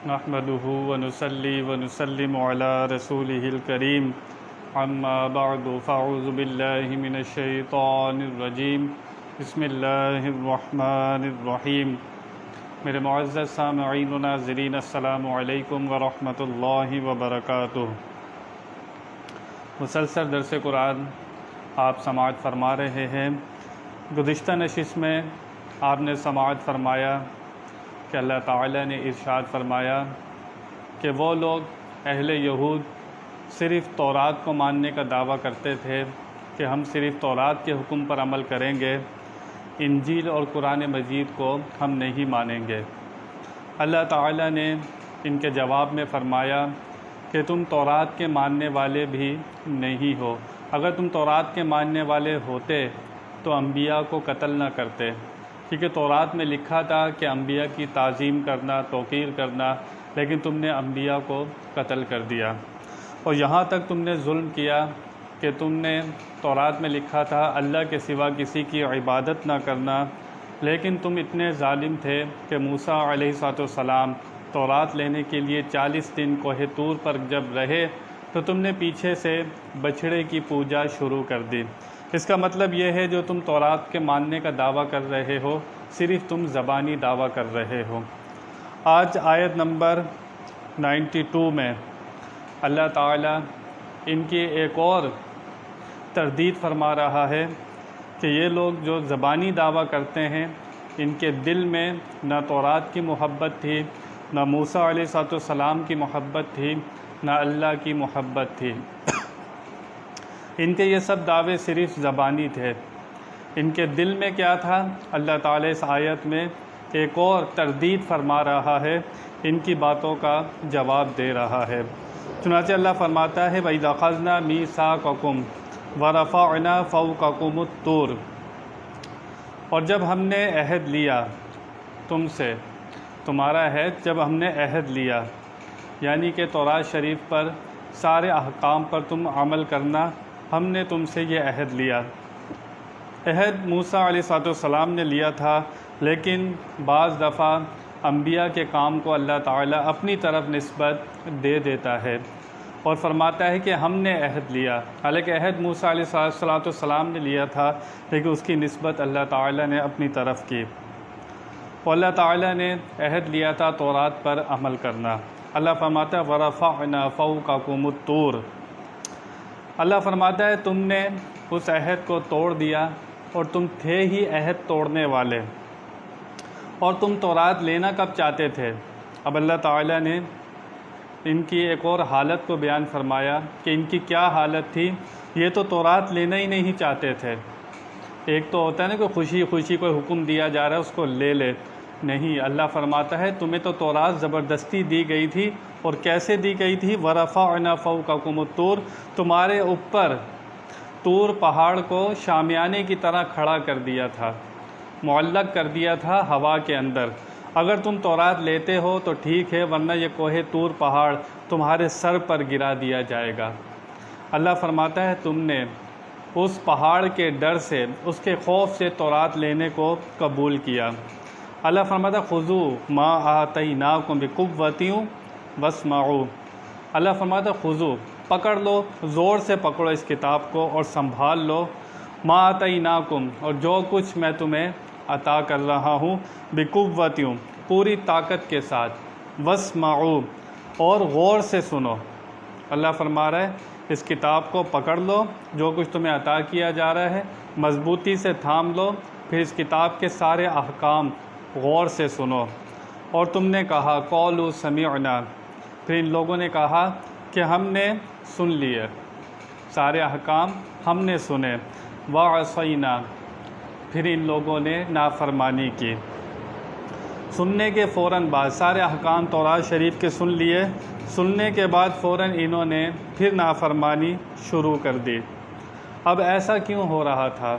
نحمده ونصلي ونسلم على رسوله الكريم اما بعد فاعوذ بالله من الشیطان الرجیم بسم اللہ الرحمن الرحیم۔ میرے معزز سامعین و ناظرین السلام علیکم ورحمۃ اللہ وبرکاتہ۔ مسلسل درس قرآن آپ سماعت فرما رہے ہیں۔ گزشتہ نشست میں آپ نے سماعت فرمایا کہ اللہ تعالیٰ نے ارشاد فرمایا کہ وہ لوگ اہل یہود صرف تورات کو ماننے کا دعویٰ کرتے تھے کہ ہم صرف تورات کے حکم پر عمل کریں گے، انجیل اور قرآن مجید کو ہم نہیں مانیں گے۔ اللہ تعالیٰ نے ان کے جواب میں فرمایا کہ تم تورات کے ماننے والے بھی نہیں ہو۔ اگر تم تورات کے ماننے والے ہوتے تو انبیاء کو قتل نہ کرتے، کیونکہ تورات میں لکھا تھا کہ انبیاء کی تعظیم کرنا، توقیر کرنا، لیکن تم نے انبیاء کو قتل کر دیا۔ اور یہاں تک تم نے ظلم کیا کہ تم نے تورات میں لکھا تھا اللہ کے سوا کسی کی عبادت نہ کرنا، لیکن تم اتنے ظالم تھے کہ موسیٰ علیہ السلام تورات لینے کے لیے 40 دن کوہ طور پر جب رہے تو تم نے پیچھے سے بچھڑے کی پوجا شروع کر دی۔ اس کا مطلب یہ ہے جو تم تورات کے ماننے کا دعویٰ کر رہے ہو صرف تم زبانی دعویٰ کر رہے ہو۔ آج آیت نمبر 92 میں اللہ تعالیٰ ان کی ایک اور تردید فرما رہا ہے کہ یہ لوگ جو زبانی دعویٰ کرتے ہیں ان کے دل میں نہ تورات کی محبت تھی، نہ موسیٰ علیہ السلام کی محبت تھی، نہ اللہ کی محبت تھی۔ ان کے یہ سب دعوے صرف زبانی تھے۔ ان کے دل میں کیا تھا؟ اللہ تعالیٰ اس آیت میں ایک اور تردید فرما رہا ہے، ان کی باتوں کا جواب دے رہا ہے۔ چنانچہ اللہ فرماتا ہے وَإِذْ أَخَذْنَا مِيثَاقَكُمْ وَرَفَعْنَا فَوْقَكُمُ الطُّورَ، اور جب ہم نے عہد لیا تم سے، تمہارا عہد جب ہم نے عہد لیا، یعنی کہ تورات شریف پر سارے احکام پر تم عمل کرنا، ہم نے تم سے یہ عہد لیا۔ عہد موسیٰ علیہ السلام نے لیا تھا، لیکن بعض دفعہ انبیاء کے کام کو اللہ تعالیٰ اپنی طرف نسبت دے دیتا ہے اور فرماتا ہے کہ ہم نے عہد لیا، حالانکہ عہد موسیٰ علیہ السلام نے لیا تھا، لیکن اس کی نسبت اللہ تعالیٰ نے اپنی طرف کی۔ اور اللہ تعالیٰ نے عہد لیا تھا تورات پر عمل کرنا۔ اللہ فرماتا ہے وَرَفَعْنَا فَوْقَكُمُ الطُّورَ، اللہ فرماتا ہے تم نے اس عہد کو توڑ دیا اور تم تھے ہی عہد توڑنے والے، اور تم تورات لینا کب چاہتے تھے؟ اب اللہ تعالیٰ نے ان کی ایک اور حالت کو بیان فرمایا کہ ان کی کیا حالت تھی۔ یہ تو تورات لینا ہی نہیں چاہتے تھے۔ ایک تو ہوتا ہے نا کہ خوشی خوشی کوئی حکم دیا جا رہا ہے اس کو لے لے، نہیں، اللہ فرماتا ہے تمہیں تو تورات زبردستی دی گئی تھی، اور کیسے دی گئی تھی؟ وَرَفَعْنَا فَوْقَكُمُ الطُّورَ، تمہارے اوپر طور پہاڑ کو شامیانے کی طرح کھڑا کر دیا تھا، معلق کر دیا تھا ہوا کے اندر۔ اگر تم تورات لیتے ہو تو ٹھیک ہے، ورنہ یہ کوہ طور پہاڑ تمہارے سر پر گرا دیا جائے گا۔ اللہ فرماتا ہے تم نے اس پہاڑ کے ڈر سے، اس کے خوف سے تورات لینے کو قبول کیا۔ اللہ فرماتا ہے خُذُوا مَا آتَيْنَاكُمْ بِقُوَّةٍ وَاسْمَعُوا، اللہ فرماتا ہے خُذُوا، پکڑ لو، زور سے پکڑو اس کتاب کو اور سنبھال لو، مَا آتَيْنَاكُمْ، اور جو کچھ میں تمہیں عطا کر رہا ہوں، بِقُوَّةٍ، پوری طاقت کے ساتھ، وَاسْمَعُوا، اور غور سے سنو۔ اللہ فرما رہا ہے اس کتاب کو پکڑ لو، جو کچھ تمہیں عطا کیا جا رہا ہے مضبوطی سے تھام لو، پھر اس کتاب کے سارے احکام غور سے سنو۔ اور تم نے کہا قولوا سمعنا، پھر ان لوگوں نے کہا کہ ہم نے سن لیے، سارے احکام ہم نے سنے، وعصینا، پھر ان لوگوں نے نافرمانی کی۔ سننے کے فوراً بعد سارے احکام تورات شریف کے سن لیے، سننے کے بعد فوراً انہوں نے پھر نافرمانی شروع کر دی۔ اب ایسا کیوں ہو رہا تھا؟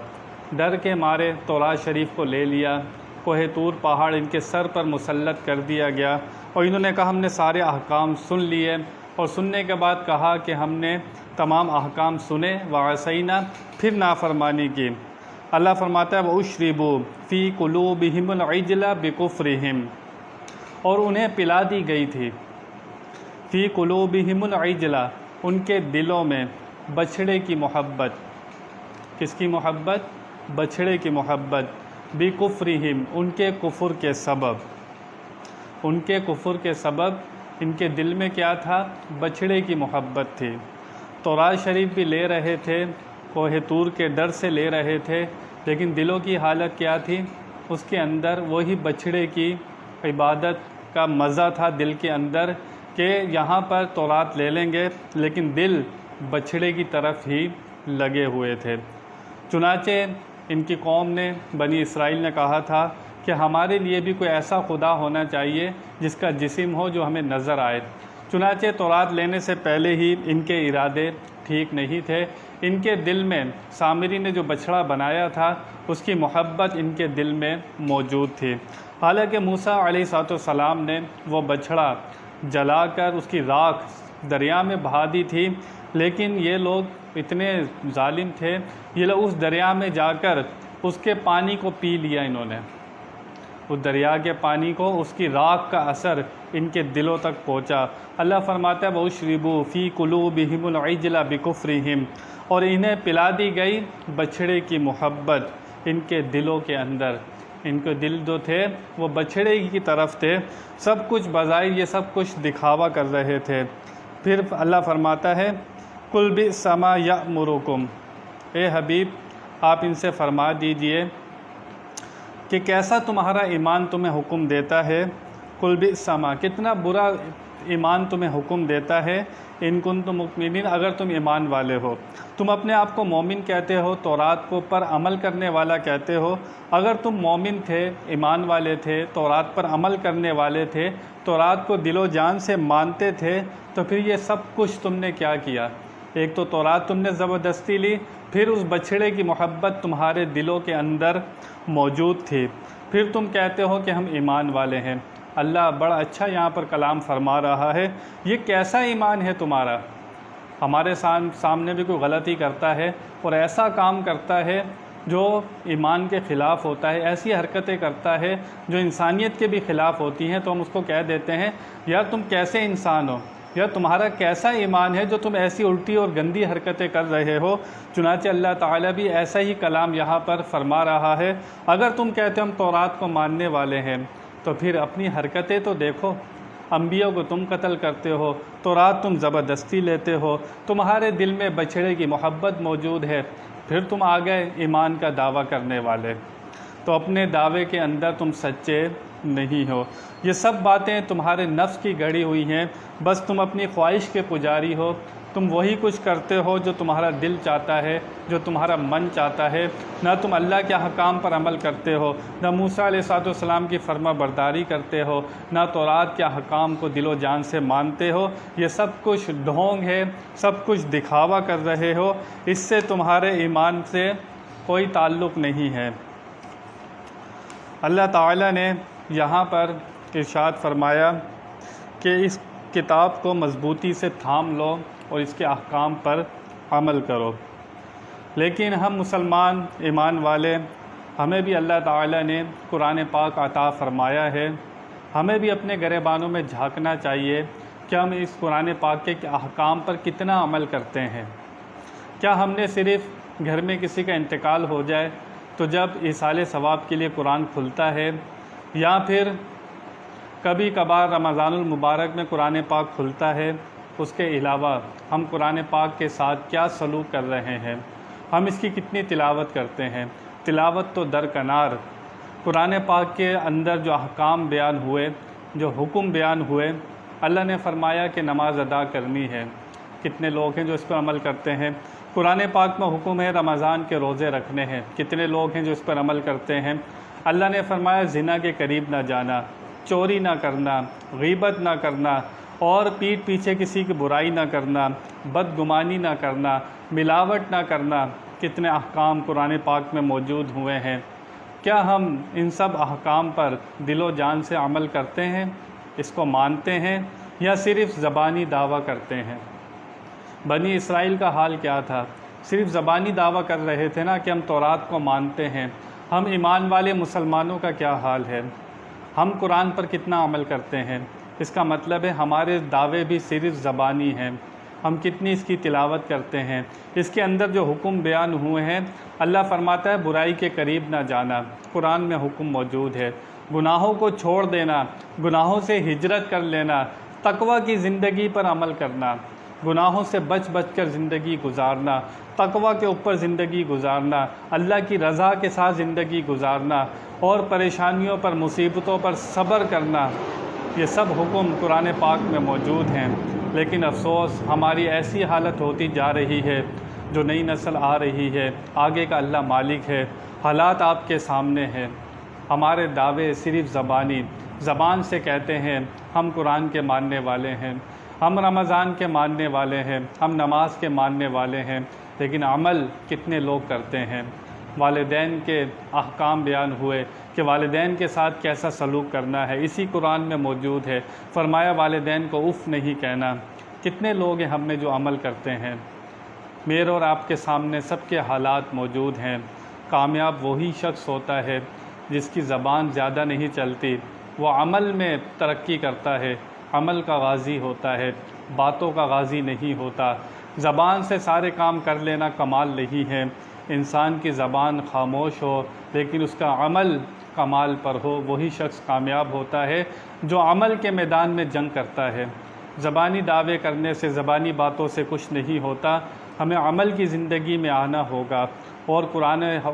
ڈر کے مارے تورات شریف کو لے لیا، کوہ طور پہاڑ ان کے سر پر مسلط کر دیا گیا، اور انہوں نے کہا ہم نے سارے احکام سن لیے، اور سننے کے بعد کہا کہ ہم نے تمام احکام سنے، وعصینا، پھر نافرمانی کی۔ اللہ فرماتا ہے وَأُشْرِبُوا فِي قُلُوبِهِمُ الْعِجْلَ بِكُفْرِهِمْ، اور انہیں پلا دی گئی تھی فی قلوبہم العجلہ، ان کے دلوں میں بچھڑے کی محبت۔ کس کی محبت؟ بچھڑے کی محبت۔ بکفرہم، ان کے کفر کے سبب، ان کے کفر کے سبب ان کے دل میں کیا تھا؟ بچھڑے کی محبت تھی۔ تورات شریف بھی لے رہے تھے، کوہ طور کے ڈر سے لے رہے تھے، لیکن دلوں کی حالت کیا تھی؟ اس کے اندر وہی بچھڑے کی عبادت کا مزہ تھا دل کے اندر، کہ یہاں پر تورات لے لیں گے لیکن دل بچھڑے کی طرف ہی لگے ہوئے تھے۔ چنانچہ ان کی قوم نے، بنی اسرائیل نے کہا تھا کہ ہمارے لیے بھی کوئی ایسا خدا ہونا چاہیے جس کا جسم ہو، جو ہمیں نظر آئے۔ چنانچہ تورات لینے سے پہلے ہی ان کے ارادے ٹھیک نہیں تھے۔ ان کے دل میں سامری نے جو بچھڑا بنایا تھا اس کی محبت ان کے دل میں موجود تھی۔ حالانکہ موسیٰ علیہ السلام نے وہ بچھڑا جلا کر اس کی راکھ دریا میں بہا دی تھی، لیکن یہ لوگ اتنے ظالم تھے، یہ لوگ اس دریا میں جا کر اس کے پانی کو پی لیا انہوں نے، اس دریا کے پانی کو، اس کی راکھ کا اثر ان کے دلوں تک پہنچا۔ اللہ فرماتا ہے وَأُشْرِبُوا فِي قُلُوبِهِمُ الْعِجْلَ بِكُفْرِهِمْ، اور انہیں پلا دی گئی بچھڑے کی محبت ان کے دلوں کے اندر۔ ان کے دل جو تھے وہ بچھڑے کی طرف تھے، سب کچھ بظاہر یہ سب کچھ دکھاوا کر رہے تھے۔ پھر اللہ فرماتا ہے قُلْ بِئْسَ مَا يَأْمُرُكُمْ، اے حبیب آپ ان سے فرما دیجئے کہ کیسا تمہارا ایمان تمہیں حکم دیتا ہے۔ قُلْ بِئْسَ مَا، کتنا برا ایمان تمہیں حکم دیتا ہے، ان کنتم مؤمنین، اگر تم ایمان والے ہو۔ تم اپنے آپ کو مومن کہتے ہو، تورات کو پر عمل کرنے والا کہتے ہو۔ اگر تم مومن تھے، ایمان والے تھے، تورات پر عمل کرنے والے تھے، تورات کو دل و جان سے مانتے تھے، تو پھر یہ سب کچھ تم نے کیا کیا؟ ایک تو تورات تم نے زبردستی لی، پھر اس بچھڑے کی محبت تمہارے دلوں کے اندر موجود تھی، پھر تم کہتے ہو کہ ہم ایمان والے ہیں۔ اللہ بڑا اچھا یہاں پر کلام فرما رہا ہے، یہ کیسا ایمان ہے تمہارا؟ ہمارے سامنے بھی کوئی غلطی کرتا ہے اور ایسا کام کرتا ہے جو ایمان کے خلاف ہوتا ہے، ایسی حرکتیں کرتا ہے جو انسانیت کے بھی خلاف ہوتی ہیں، تو ہم اس کو کہہ دیتے ہیں یار تم کیسے انسان ہو، یا تمہارا کیسا ایمان ہے جو تم ایسی الٹی اور گندی حرکتیں کر رہے ہو۔ چنانچہ اللہ تعالیٰ بھی ایسا ہی کلام یہاں پر فرما رہا ہے، اگر تم کہتے ہو ہم تورات کو ماننے والے ہیں، تو پھر اپنی حرکتیں تو دیکھو۔ انبیاء کو تم قتل کرتے ہو، تورات تم زبردستی لیتے ہو، تمہارے دل میں بچھڑے کی محبت موجود ہے، پھر تم آ گئے ایمان کا دعویٰ کرنے والے، تو اپنے دعوے کے اندر تم سچے نہیں ہو۔ یہ سب باتیں تمہارے نفس کی گڑھی ہوئی ہیں، بس تم اپنی خواہش کے پجاری ہو، تم وہی کچھ کرتے ہو جو تمہارا دل چاہتا ہے، جو تمہارا من چاہتا ہے، نہ تم اللہ کے احکام پر عمل کرتے ہو، نہ موسیٰ علیہ السلام کی فرما برداری کرتے ہو، نہ تورات کے احکام کو دل و جان سے مانتے ہو۔ یہ سب کچھ ڈھونگ ہے، سب کچھ دکھاوا کر رہے ہو، اس سے تمہارے ایمان سے کوئی تعلق نہیں ہے۔ اللہ تعالیٰ نے یہاں پر ارشاد فرمایا کہ اس کتاب کو مضبوطی سے تھام لو اور اس کے احکام پر عمل کرو۔ لیکن ہم مسلمان ایمان والے، ہمیں بھی اللہ تعالیٰ نے قرآن پاک عطا فرمایا ہے، ہمیں بھی اپنے گریبانوں میں جھانکنا چاہیے کہ ہم اس قرآن پاک کے احکام پر کتنا عمل کرتے ہیں۔ کیا ہم نے صرف گھر میں کسی کا انتقال ہو جائے تو جب ایصال ثواب کے لیے قرآن کھلتا ہے، یا پھر کبھی کبھار رمضان المبارک میں قرآن پاک کھلتا ہے، اس کے علاوہ ہم قرآن پاک کے ساتھ کیا سلوک کر رہے ہیں، ہم اس کی کتنی تلاوت کرتے ہیں؟ تلاوت تو درکنار، قرآن پاک کے اندر جو احکام بیان ہوئے، جو حکم بیان ہوئے، اللہ نے فرمایا کہ نماز ادا کرنی ہے، کتنے لوگ ہیں جو اس پر عمل کرتے ہیں؟ قرآن پاک میں حکم ہے رمضان کے روزے رکھنے ہیں، کتنے لوگ ہیں جو اس پر عمل کرتے ہیں؟ اللہ نے فرمایا زنا کے قریب نہ جانا، چوری نہ کرنا، غیبت نہ کرنا، اور پیٹھ پیچھے کسی کی برائی نہ کرنا، بدگمانی نہ کرنا، ملاوٹ نہ کرنا، کتنے احکام قرآن پاک میں موجود ہوئے ہیں۔ کیا ہم ان سب احکام پر دل و جان سے عمل کرتے ہیں، اس کو مانتے ہیں، یا صرف زبانی دعویٰ کرتے ہیں؟ بنی اسرائیل کا حال کیا تھا؟ صرف زبانی دعویٰ کر رہے تھے نا کہ ہم تورات کو مانتے ہیں۔ ہم ایمان والے مسلمانوں کا کیا حال ہے؟ ہم قرآن پر کتنا عمل کرتے ہیں؟ اس کا مطلب ہے ہمارے دعوے بھی صرف زبانی ہیں۔ ہم کتنی اس کی تلاوت کرتے ہیں؟ اس کے اندر جو حکم بیان ہوئے ہیں، اللہ فرماتا ہے برائی کے قریب نہ جانا، قرآن میں حکم موجود ہے۔ گناہوں کو چھوڑ دینا، گناہوں سے ہجرت کر لینا، تقوی کی زندگی پر عمل کرنا، گناہوں سے بچ بچ کر زندگی گزارنا، تقوی کے اوپر زندگی گزارنا، اللہ کی رضا کے ساتھ زندگی گزارنا، اور پریشانیوں پر، مصیبتوں پر صبر کرنا، یہ سب حکم قرآن پاک میں موجود ہیں۔ لیکن افسوس ہماری ایسی حالت ہوتی جا رہی ہے، جو نئی نسل آ رہی ہے، آگے کا اللہ مالک ہے، حالات آپ کے سامنے ہیں۔ ہمارے دعوے صرف زبان سے کہتے ہیں ہم قرآن کے ماننے والے ہیں، ہم رمضان کے ماننے والے ہیں، ہم نماز کے ماننے والے ہیں، لیکن عمل کتنے لوگ کرتے ہیں؟ والدین کے احکام بیان ہوئے کہ والدین کے ساتھ کیسا سلوک کرنا ہے، اسی قرآن میں موجود ہے۔ فرمایا والدین کو اف نہیں کہنا۔ کتنے لوگ ہیں ہم میں جو عمل کرتے ہیں؟ میرے اور آپ کے سامنے سب کے حالات موجود ہیں۔ کامیاب وہی شخص ہوتا ہے جس کی زبان زیادہ نہیں چلتی، وہ عمل میں ترقی کرتا ہے، عمل کا غازی ہوتا ہے، باتوں کا غازی نہیں ہوتا۔ زبان سے سارے کام کر لینا کمال نہیں ہے۔ انسان کی زبان خاموش ہو لیکن اس کا عمل کمال پر ہو، وہی شخص کامیاب ہوتا ہے جو عمل کے میدان میں جنگ کرتا ہے۔ زبانی دعوے کرنے سے، زبانی باتوں سے کچھ نہیں ہوتا، ہمیں عمل کی زندگی میں آنا ہوگا اور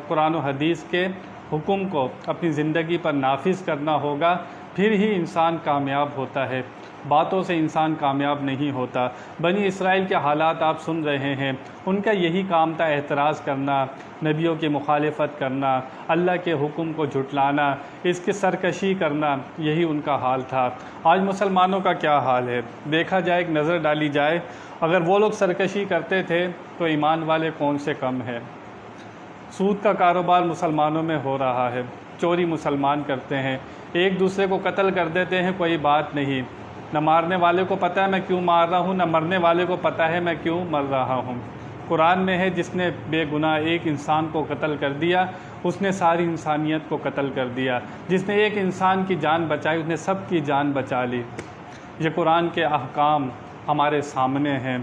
قرآن و حدیث کے حکم کو اپنی زندگی پر نافذ کرنا ہوگا، پھر ہی انسان کامیاب ہوتا ہے۔ باتوں سے انسان کامیاب نہیں ہوتا۔ بنی اسرائیل کے حالات آپ سن رہے ہیں، ان کا یہی کام تھا، اعتراض کرنا، نبیوں کی مخالفت کرنا، اللہ کے حکم کو جھٹلانا، اس کی سرکشی کرنا، یہی ان کا حال تھا۔ آج مسلمانوں کا کیا حال ہے؟ دیکھا جائے، ایک نظر ڈالی جائے، اگر وہ لوگ سرکشی کرتے تھے تو ایمان والے کون سے کم ہیں؟ سود کا کاروبار مسلمانوں میں ہو رہا ہے، چوری مسلمان کرتے ہیں، ایک دوسرے کو قتل کر دیتے ہیں، کوئی بات نہیں، نہ مارنے والے کو پتہ ہے میں کیوں مار رہا ہوں، نہ مرنے والے کو پتہ ہے میں کیوں مر رہا ہوں۔ قرآن میں ہے جس نے بے گناہ ایک انسان کو قتل کر دیا، اس نے ساری انسانیت کو قتل کر دیا۔ جس نے ایک انسان کی جان بچائی، اس نے سب کی جان بچا لی۔ یہ قرآن کے احکام ہمارے سامنے ہیں،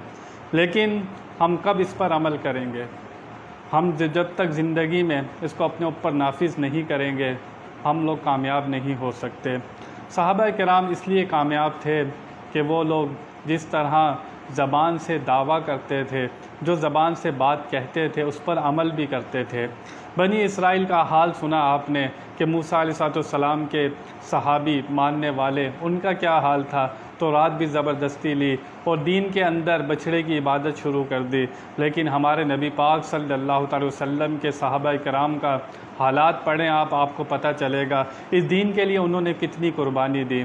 لیکن ہم کب اس پر عمل کریں گے؟ ہم جب تک زندگی میں اس کو اپنے اوپر نافذ نہیں کریں گے، ہم لوگ کامیاب نہیں ہو سکتے۔ صحابہ کرام اس لیے کامیاب تھے کہ وہ لوگ جس طرح زبان سے دعویٰ کرتے تھے، جو زبان سے بات کہتے تھے، اس پر عمل بھی کرتے تھے۔ بنی اسرائیل کا حال سنا آپ نے کہ موسیٰ علیہ السلام کے صحابی ماننے والے، ان کا کیا حال تھا؟ تورات بھی زبردستی لی اور دین کے اندر بچھڑے کی عبادت شروع کر دی۔ لیکن ہمارے نبی پاک صلی اللہ تعالی وسلم کے صحابہ کرام کا حالات پڑھیں آپ کو پتہ چلے گا اس دین کے لیے انہوں نے کتنی قربانی دی۔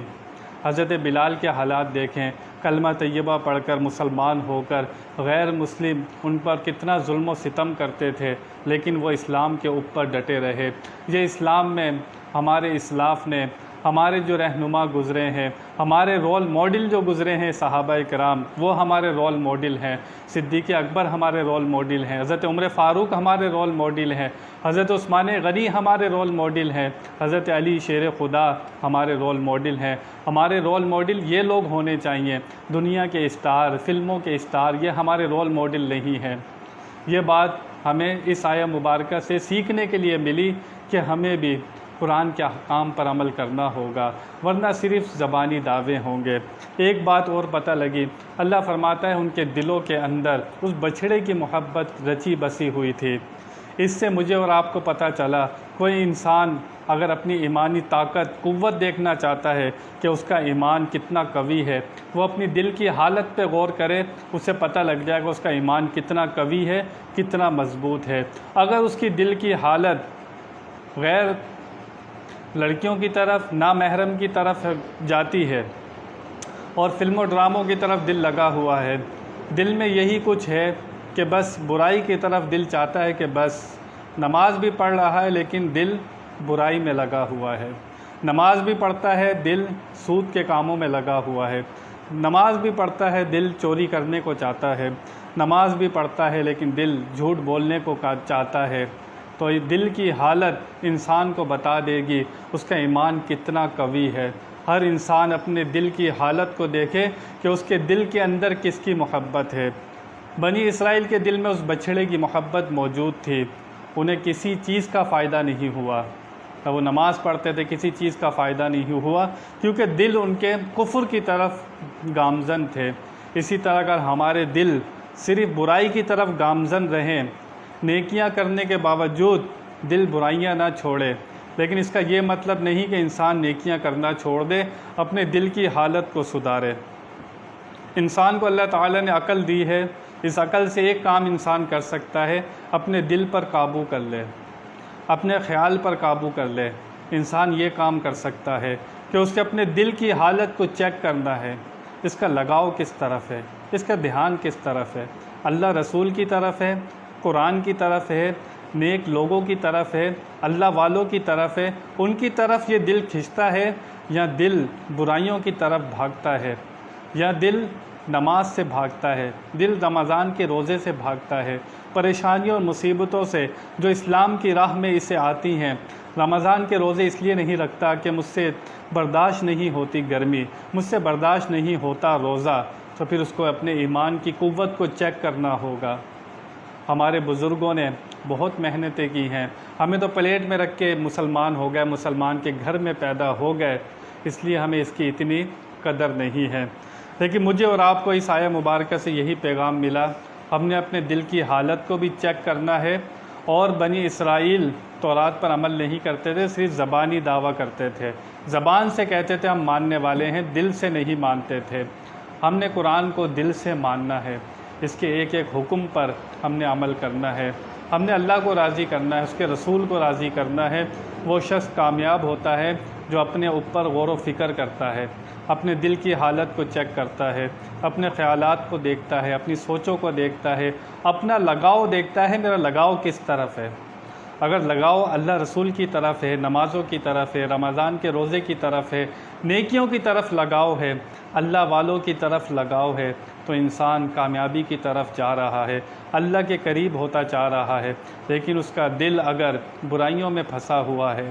حضرت بلال کے حالات دیکھیں، کلمہ طیبہ پڑھ کر مسلمان ہو کر غیر مسلم ان پر کتنا ظلم و ستم کرتے تھے، لیکن وہ اسلام کے اوپر ڈٹے رہے۔ یہ اسلام میں ہمارے اسلاف نے، ہمارے جو رہنما گزرے ہیں، ہمارے رول ماڈل جو گزرے ہیں صحابہ کرام، وہ ہمارے رول ماڈل ہیں۔ صدیق اکبر ہمارے رول ماڈل ہیں، حضرت عمر فاروق ہمارے رول ماڈل ہیں، حضرت عثمان غنی ہمارے رول ماڈل ہیں، حضرت علی شیر خدا ہمارے رول ماڈل ہیں۔ ہمارے رول ماڈل یہ لوگ ہونے چاہیے، دنیا کے اسٹار، فلموں کے اسٹار، یہ ہمارے رول ماڈل نہیں ہیں۔ یہ بات ہمیں اس آیہ مبارکہ سے سیکھنے کے لیے ملی کہ ہمیں بھی قرآن کے احکام پر عمل کرنا ہوگا، ورنہ صرف زبانی دعوے ہوں گے۔ ایک بات اور پتہ لگی، اللہ فرماتا ہے ان کے دلوں کے اندر اس بچھڑے کی محبت رچی بسی ہوئی تھی۔ اس سے مجھے اور آپ کو پتہ چلا، کوئی انسان اگر اپنی ایمانی طاقت، قوت دیکھنا چاہتا ہے کہ اس کا ایمان کتنا قوی ہے، وہ اپنی دل کی حالت پہ غور کرے، اسے پتہ لگ جائے گا اس کا ایمان کتنا قوی ہے، کتنا مضبوط ہے۔ اگر اس کی دل کی حالت غیر لڑکیوں کی طرف، نامحرم کی طرف جاتی ہے اور فلم و ڈراموں کی طرف دل لگا ہوا ہے، دل میں یہی کچھ ہے کہ بس برائی کی طرف دل چاہتا ہے، کہ بس نماز بھی پڑھ رہا ہے لیکن دل برائی میں لگا ہوا ہے، نماز بھی پڑھتا ہے دل سود کے کاموں میں لگا ہوا ہے، نماز بھی پڑھتا ہے دل چوری کرنے کو چاہتا ہے، نماز بھی پڑھتا ہے لیکن دل جھوٹ بولنے کو چاہتا ہے، تو دل کی حالت انسان کو بتا دے گی اس کا ایمان کتنا قوی ہے۔ ہر انسان اپنے دل کی حالت کو دیکھے کہ اس کے دل کے اندر کس کی محبت ہے۔ بنی اسرائیل کے دل میں اس بچھڑے کی محبت موجود تھی، انہیں کسی چیز کا فائدہ نہیں ہوا، جب وہ نماز پڑھتے تھے کسی چیز کا فائدہ نہیں ہوا، کیونکہ دل ان کے کفر کی طرف گامزن تھے۔ اسی طرح اگر ہمارے دل صرف برائی کی طرف گامزن رہیں، نیکیاں کرنے کے باوجود دل برائیاں نہ چھوڑے، لیکن اس کا یہ مطلب نہیں کہ انسان نیکیاں کرنا چھوڑ دے، اپنے دل کی حالت کو سدھارے۔ انسان کو اللہ تعالیٰ نے عقل دی ہے، اس عقل سے ایک کام انسان کر سکتا ہے، اپنے دل پر قابو کر لے، اپنے خیال پر قابو کر لے۔ انسان یہ کام کر سکتا ہے کہ اس کے اپنے دل کی حالت کو چیک کرنا ہے، اس کا لگاؤ کس طرف ہے، اس کا دھیان کس طرف ہے، اللہ رسول کی طرف ہے، قرآن کی طرف ہے، نیک لوگوں کی طرف ہے، اللہ والوں کی طرف ہے، ان کی طرف یہ دل کھنچتا ہے، یا دل برائیوں کی طرف بھاگتا ہے، یا دل نماز سے بھاگتا ہے، دل رمضان کے روزے سے بھاگتا ہے، پریشانیوں اور مصیبتوں سے جو اسلام کی راہ میں اسے آتی ہیں۔ رمضان کے روزے اس لیے نہیں رکھتا کہ مجھ سے برداشت نہیں ہوتی گرمی، مجھ سے برداشت نہیں ہوتا روزہ، تو پھر اس کو اپنے ایمان کی قوت کو چیک کرنا ہوگا۔ ہمارے بزرگوں نے بہت محنتیں کی ہیں، ہمیں تو پلیٹ میں رکھ کے مسلمان ہو گئے، مسلمان کے گھر میں پیدا ہو گئے، اس لیے ہمیں اس کی اتنی قدر نہیں ہے۔ لیکن مجھے اور آپ کو اس آیہ مبارکہ سے یہی پیغام ملا، ہم نے اپنے دل کی حالت کو بھی چیک کرنا ہے۔ اور بنی اسرائیل تورات پر عمل نہیں کرتے تھے، صرف زبانی دعویٰ کرتے تھے، زبان سے کہتے تھے ہم ماننے والے ہیں، دل سے نہیں مانتے تھے۔ ہم نے قرآن کو دل سے ماننا ہے، اس کے ایک ایک حکم پر ہم نے عمل کرنا ہے، ہم نے اللہ کو راضی کرنا ہے، اس کے رسول کو راضی کرنا ہے۔ وہ شخص کامیاب ہوتا ہے جو اپنے اوپر غور و فکر کرتا ہے، اپنے دل کی حالت کو چیک کرتا ہے، اپنے خیالات کو دیکھتا ہے، اپنی سوچوں کو دیکھتا ہے، اپنا لگاؤ دیکھتا ہے، میرا لگاؤ کس طرف ہے۔ اگر لگاؤ اللہ رسول کی طرف ہے، نمازوں کی طرف ہے، رمضان کے روزے کی طرف ہے، نیکیوں کی طرف لگاؤ ہے، اللہ والوں کی طرف لگاؤ ہے، تو انسان کامیابی کی طرف جا رہا ہے، اللہ کے قریب ہوتا جا رہا ہے۔ لیکن اس کا دل اگر برائیوں میں پھنسا ہوا ہے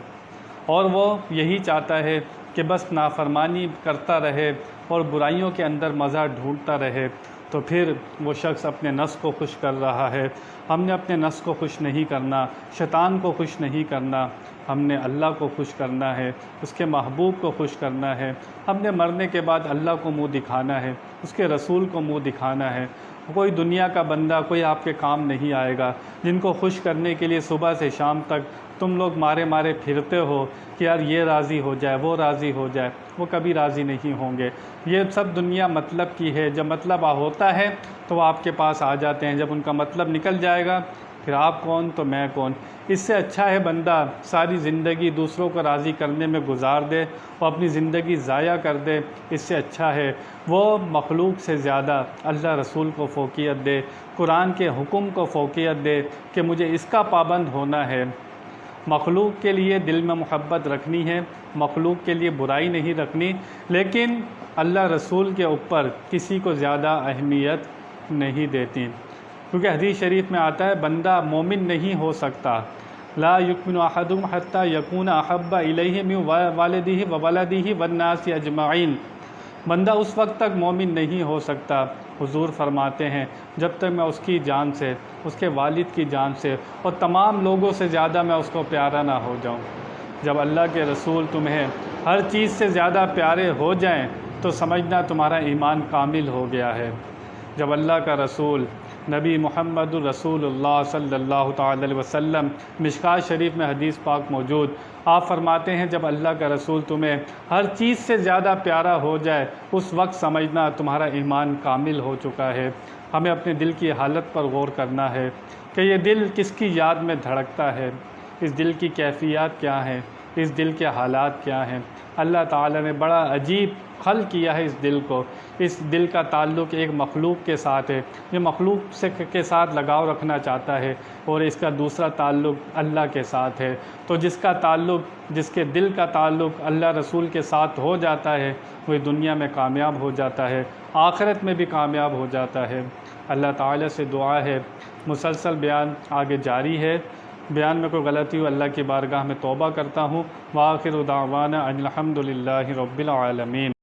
اور وہ یہی چاہتا ہے کہ بس نافرمانی کرتا رہے اور برائیوں کے اندر مزہ ڈھونڈتا رہے، تو پھر وہ شخص اپنے نفس کو خوش کر رہا ہے۔ ہم نے اپنے نفس کو خوش نہیں کرنا، شیطان کو خوش نہیں کرنا، ہم نے اللہ کو خوش کرنا ہے، اس کے محبوب کو خوش کرنا ہے۔ ہم نے مرنے کے بعد اللہ کو منہ دکھانا ہے، اس کے رسول کو منہ دکھانا ہے۔ کوئی دنیا کا بندہ کوئی آپ کے کام نہیں آئے گا، جن کو خوش کرنے کے لیے صبح سے شام تک تم لوگ مارے مارے پھرتے ہو کہ یار یہ راضی ہو جائے، وہ راضی ہو جائے، وہ کبھی راضی نہیں ہوں گے۔ یہ سب دنیا مطلب کی ہے، جب مطلب ہوتا ہے تو وہ آپ کے پاس آ جاتے ہیں، جب ان کا مطلب نکل جائے گا پھر آپ کون تو میں کون۔ اس سے اچھا ہے بندہ ساری زندگی دوسروں کو راضی کرنے میں گزار دے اور اپنی زندگی ضائع کر دے، اس سے اچھا ہے وہ مخلوق سے زیادہ اللہ رسول کو فوقیت دے، قرآن کے حکم کو فوقیت دے کہ مجھے اس کا پابند ہونا ہے۔ مخلوق کے لیے دل میں محبت رکھنی ہے، مخلوق کے لیے برائی نہیں رکھنی، لیکن اللہ رسول کے اوپر کسی کو زیادہ اہمیت نہیں دیتی، کیونکہ حدیث شریف میں آتا ہے بندہ مومن نہیں ہو سکتا، لا یؤمن احدکم حتی یکون احب الیہ من والدہ وولدہ والناس اجمعین۔ بندہ اس وقت تک مومن نہیں ہو سکتا، حضور فرماتے ہیں جب تک میں اس کی جان سے، اس کے والد کی جان سے اور تمام لوگوں سے زیادہ میں اس کو پیارا نہ ہو جاؤں۔ جب اللہ کے رسول تمہیں ہر چیز سے زیادہ پیارے ہو جائیں تو سمجھنا تمہارا ایمان کامل ہو گیا ہے۔ جب اللہ کا رسول نبی محمد الرسول اللہ صلی اللہ تعالی علیہ وسلم، مشکوٰۃ شریف میں حدیث پاک موجود، آپ فرماتے ہیں جب اللہ کا رسول تمہیں ہر چیز سے زیادہ پیارا ہو جائے اس وقت سمجھنا تمہارا ایمان کامل ہو چکا ہے۔ ہمیں اپنے دل کی حالت پر غور کرنا ہے کہ یہ دل کس کی یاد میں دھڑکتا ہے، اس دل کی کیفیات کیا ہیں، اس دل کے حالات کیا ہیں۔ اللہ تعالیٰ نے بڑا عجیب خلق کیا ہے اس دل کو، اس دل کا تعلق ایک مخلوق کے ساتھ ہے، یہ مخلوق کے ساتھ لگاؤ رکھنا چاہتا ہے، اور اس کا دوسرا تعلق اللہ کے ساتھ ہے۔ تو جس کے دل کا تعلق اللہ رسول کے ساتھ ہو جاتا ہے وہ دنیا میں کامیاب ہو جاتا ہے، آخرت میں بھی کامیاب ہو جاتا ہے۔ اللہ تعالیٰ سے دعا ہے، مسلسل بیان آگے جاری ہے، بیان میں کوئی غلطی ہو اللہ کی بارگاہ میں توبہ کرتا ہوں۔ وآخر دعوانا ان الحمد للہ رب العالمین۔